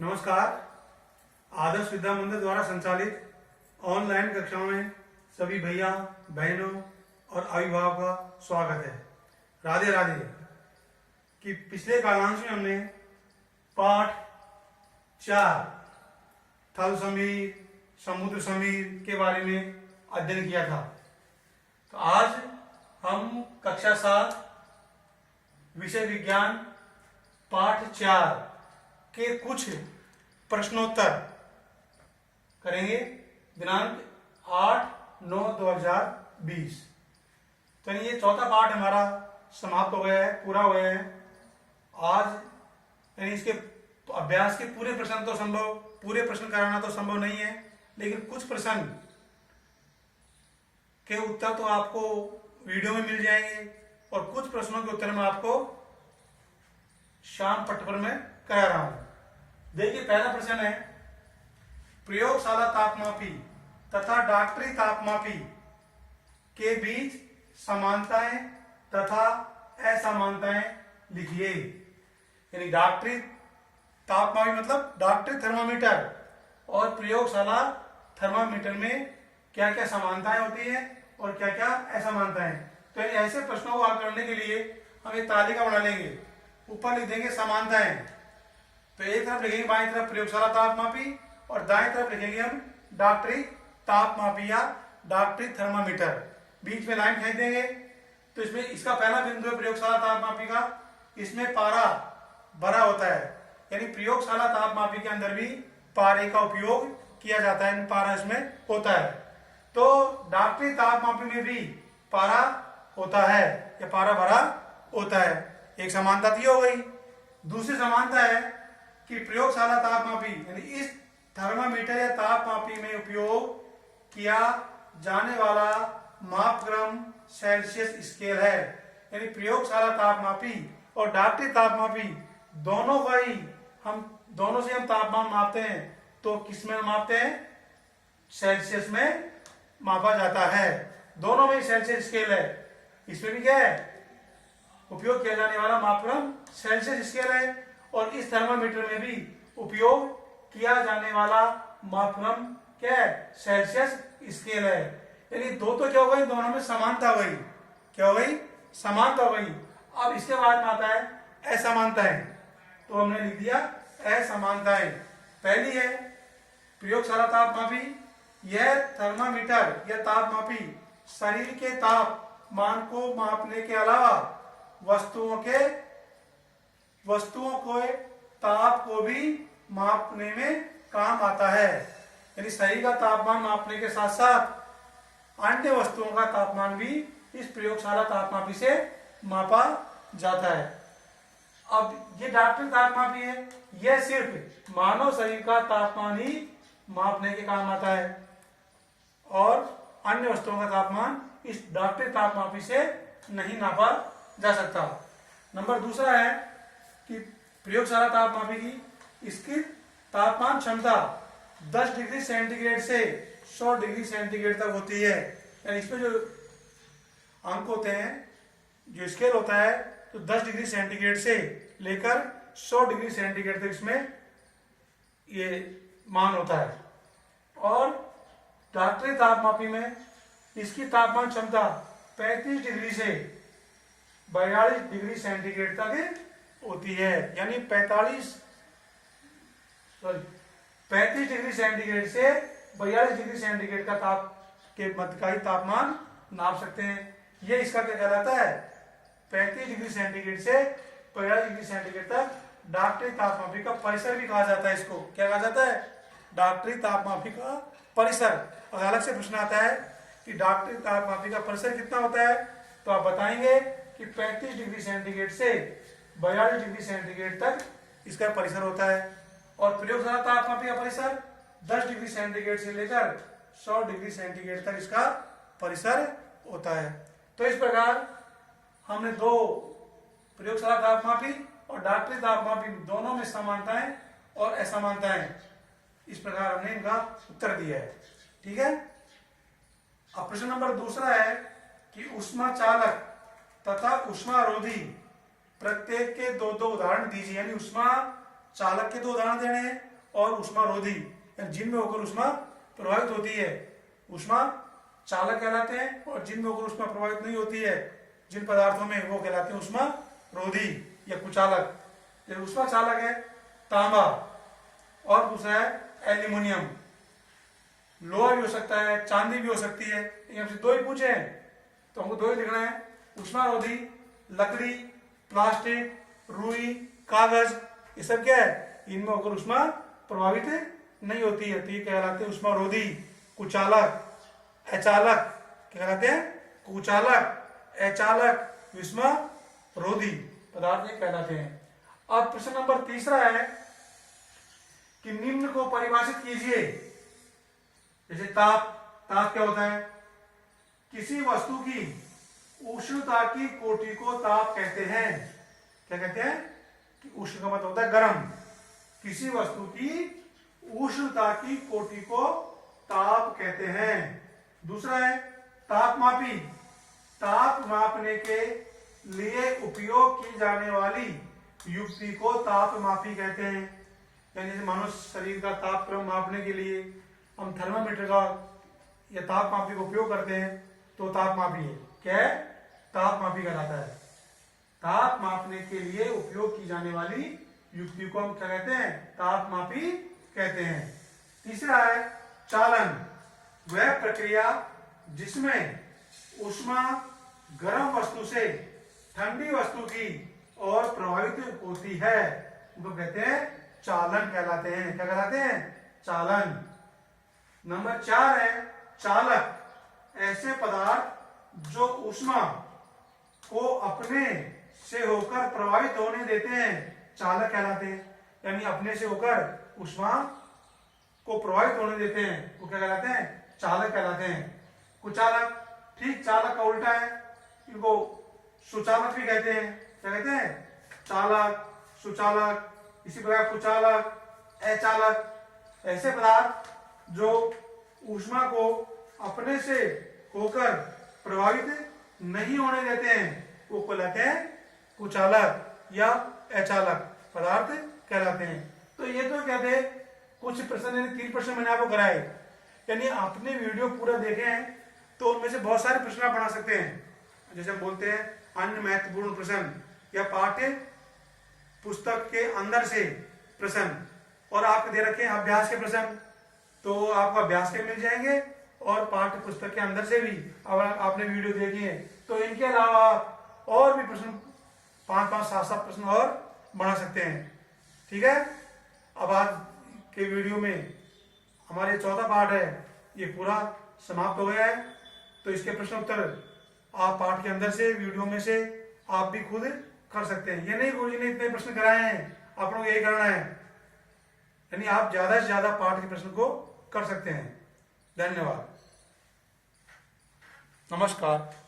नमस्कार। आदर्श विद्या मंदिर द्वारा संचालित ऑनलाइन कक्षाओं में सभी भैया बहनों और अभिभावक का स्वागत है। राधे राधे। कि पिछले कालांश में हमने पाठ 4 थल समीर समुद्र समीर के बारे में अध्ययन किया था। तो आज हम कक्षा 7 विषय विज्ञान पाठ 4 के कुछ प्रश्नोत्तर करेंगे दिनांक 8/9/2020। तो ये चौथा पाठ हमारा समाप्त हो गया है, पूरा हो गया है। आज यानी इसके अभ्यास के पूरे प्रश्न कराना तो संभव नहीं है, लेकिन कुछ प्रश्न के उत्तर तो आपको वीडियो में मिल जाएंगे और कुछ प्रश्नों के उत्तर मैं आपको शाम पटपर में करा रहा हूं। देखिए, पहला प्रश्न है, प्रयोगशाला तापमापी तथा डॉक्टरी तापमापी के बीच समानताएं तथा असमानताएं लिखिए। यानी डॉक्टरी तापमापी मतलब डॉक्टरी थर्मामीटर और प्रयोगशाला थर्मामीटर में क्या क्या समानताएं होती हैं और क्या क्या असमानताएं। तो ऐसे प्रश्नों को हल करने के लिए हम एक तालिका बना लेंगे। ऊपर लिख देंगे समानताएं, तो एक तरफ लिखेंगे बाएं तरफ प्रयोगशाला तापमापी और दाएं तरफ लिखेंगे हम डॉक्टरी तापमापी या डॉक्टरी थर्मामीटर। बीच में लाइन खींच देंगे। तो इसमें इसका पहला बिंदु है प्रयोगशाला तापमापी का, इसमें पारा भरा होता है। यानी प्रयोगशाला तापमापी के अंदर भी पारे का उपयोग किया जाता है, पारा इसमें होता है। तो डॉक्टरी तापमापी में भी पारा होता है या पारा भरा होता है। एक समानता तो हो गई। दूसरी समानता है कि प्रयोगशाला तापमापी यानी इस थर्मामीटर या तापमापी में उपयोग किया जाने वाला मापक्रम सेल्सियस स्केल है। यानी प्रयोगशाला तापमापी और डॉक्टरी तापमापी दोनों का ही दोनों से हम तापमान मापते हैं। तो किस में मापते हैं? सेल्सियस में मापा जाता है। दोनों में सेल्सियस स्केल है। इसमें भी क्या है? उपयोग किया जाने वाला मापक्रम सेल्सियस स्केल है और इस थर्मामीटर में भी उपयोग किया जाने वाला मापक्रम क्या है? सेल्सियस स्केल है। यानी दो तो क्या हो गई? दोनों में समानता हो गई। क्या हो गई? समानता हो गई। अब इसके बाद में आता है असमानताएं। तो हमने लिख दिया असमानताएं। पहली है प्रयोगशाला तापमापी, यह थर्मामीटर या तापमापी शरीर के तापमान को मापने के अलावा वस्तुओं के ताप को भी मापने में काम आता है। यानी शरीर का तापमान मापने के साथ साथ अन्य वस्तुओं का तापमान भी इस प्रयोगशाला तापमापी से मापा जाता है। अब ये डॉक्टरी तापमापी है, यह सिर्फ मानव शरीर का तापमान ही मापने के काम आता है और अन्य वस्तुओं का तापमान इस डॉक्टरी तापमापी से नहीं नापा जा सकता। नंबर दूसरा है कि प्रयोगशाला तापमापी की इसकी तापमान क्षमता 10 डिग्री सेंटीग्रेड से 100 डिग्री सेंटीग्रेड तक होती है। यानी इसमें जो अंक होते हैं, जो स्केल होता है, तो 10 डिग्री सेंटीग्रेड से लेकर 100 डिग्री सेंटीग्रेड तक इसमें ये मान होता है। और डॉक्टरी तापमापी में इसकी तापमान क्षमता 35 डिग्री से 42 डिग्री सेंटीग्रेड तक होती है। यानी 35 डिग्री सेंटीग्रेड से 42 डिग्री सेंटीग्रेड का मध्य का ही तापमान नाप सकते हैं। ये इसका क्या कहलाता है? 35 डिग्री सेंटीग्रेड से 42 डिग्री सेंटीग्रेड तक डॉक्टरी तापमापी का परिसर भी कहा जाता है। इसको क्या कहा जाता है? डॉक्टरी तापमापी का परिसर। और अलग से प्रश्न आता है कि डॉक्टरी तापमापी का परिसर कितना होता है, तो आप बताएंगे कि 35 डिग्री सेंटीग्रेड से 42 डिग्री सेंटीग्रेड तक इसका परिसर होता है। और प्रयोगशाला तापमापी का परिसर 10 डिग्री सेंटीग्रेड से लेकर 100 डिग्री सेंटीग्रेड तक इसका परिसर होता है। तो इस प्रकार हमने दो प्रयोगशाला तापमापी और डॉक्टरी तापमापी दोनों में समानताएं और असमानताएं, इस प्रकार हमने इनका उत्तर दिया है। ठीक है। अब प्रश्न नंबर दूसरा है कि ऊष्मा चालक तथा ऊष्मारोधी प्रत्येक के दो दो उदाहरण दीजिए। यानी ऊष्मा चालक के दो उदाहरण देने हैं और ऊष्मारोधी, जिनमें होकर ऊष्मा प्रभावित होती है ऊष्मा चालक कहलाते हैं, और जिनमें होकर ऊष्मा प्रभावित नहीं होती है जिन पदार्थों में, वो कहलाते हैं ऊष्मा रोधी या कुचालक। जैसे ऊष्मा चालक है तांबा, और दूसरा है एल्यूमिनियम। लोहा भी हो सकता है, चांदी भी हो सकती है, हमसे दो ही पूछे हैं तो हमको दो ही लिखना है। ऊष्मारोधी लकड़ी, प्लास्टिक, रुई, कागज, ये सब क्या है, इनमें होकर ऊष्मा प्रभावित नहीं होती है, तो ये कहलाते हैं ऊष्मारोधी। कुचालक, अचालक कहलाते हैं कुचालक, अचालक, ऊष्मारोधी पदार्थ ये कहलाते हैं। अब प्रश्न नंबर तीसरा है कि निम्न को परिभाषित कीजिए। जैसे ताप, ताप क्या होता है, किसी वस्तु की उष्णता की कोटि को ताप कहते हैं। क्या कहते हैं, कि उष्ण का मतलब होता है गर्म, किसी वस्तु की उष्णता की कोटि को ताप कहते हैं। दूसरा है तापमापी, ताप मापने के लिए उपयोग की जाने वाली युक्ति को तापमापी कहते हैं। यानी जैसे मनुष्य शरीर का तापक्रम मापने के लिए हम थर्मामीटर का या तापमापी का उपयोग करते हैं, तो तापमापी है। क्या है, तापमापी कहलाता है। ताप मापने के लिए उपयोग की जाने वाली युक्ति को हम क्या कहते हैं, तापमापी कहते हैं। तीसरा है चालन, वह प्रक्रिया जिसमें ऊष्मा गर्म वस्तु से ठंडी वस्तु की ओर प्रभावित होती है, उनको कहते हैं चालन कहलाते हैं। क्या कहलाते हैं, चालन। नंबर 4 है चालक, ऐसे पदार्थ जो ऊष्मा को अपने से होकर प्रभावित होने देते हैं, चालक कहलाते हैं। यानी अपने से होकर ऊष्मा को प्रभावित होने देते हैं, वो क्या कहलाते हैं, चालक कहलाते हैं। कुचालक, ठीक चालक का उल्टा है, इनको सुचालक भी कहते हैं। क्या कहते हैं, चालक, सुचालक, इसी प्रकार कुचालक, अचालक, ऐसे पदार्थ जो ऊष्मा को अपने से होकर प्रभावित नहीं होने देते हैं, वो कहलाते हैं कुचालक या अचालक पदार्थ कहलाते हैं। तो ये तो क्या थे, कुछ प्रश्न, यानी 3 प्रश्न मैंने आपको कराए। यानी आपने वीडियो पूरा देखे हैं तो उनमें से बहुत सारे प्रश्न आप बना सकते हैं। जैसे हम बोलते हैं अन्य महत्वपूर्ण प्रश्न या पाठ्य पुस्तक के अंदर से प्रश्न, और आपको दे रखे हैं अभ्यास के प्रश्न, तो आपको अभ्यास के मिल जाएंगे और पाठ्य पुस्तक के अंदर से भी अगर आपने वीडियो देखी है तो इनके अलावा और भी प्रश्न 5-5, 7-7 प्रश्न और बना सकते हैं। ठीक है, अब आज के वीडियो में हमारे 4था पाठ है ये पूरा समाप्त हो गया है। तो इसके प्रश्न उत्तर आप पाठ के अंदर से, वीडियो में से आप भी खुद कर सकते हैं। ये नहीं गुरुजी ने इतने प्रश्न कराए हैं, आप लोग यही करना है। यानी आप ज्यादा से ज्यादा पाठ के प्रश्न को कर सकते हैं। धन्यवाद, नमस्कार।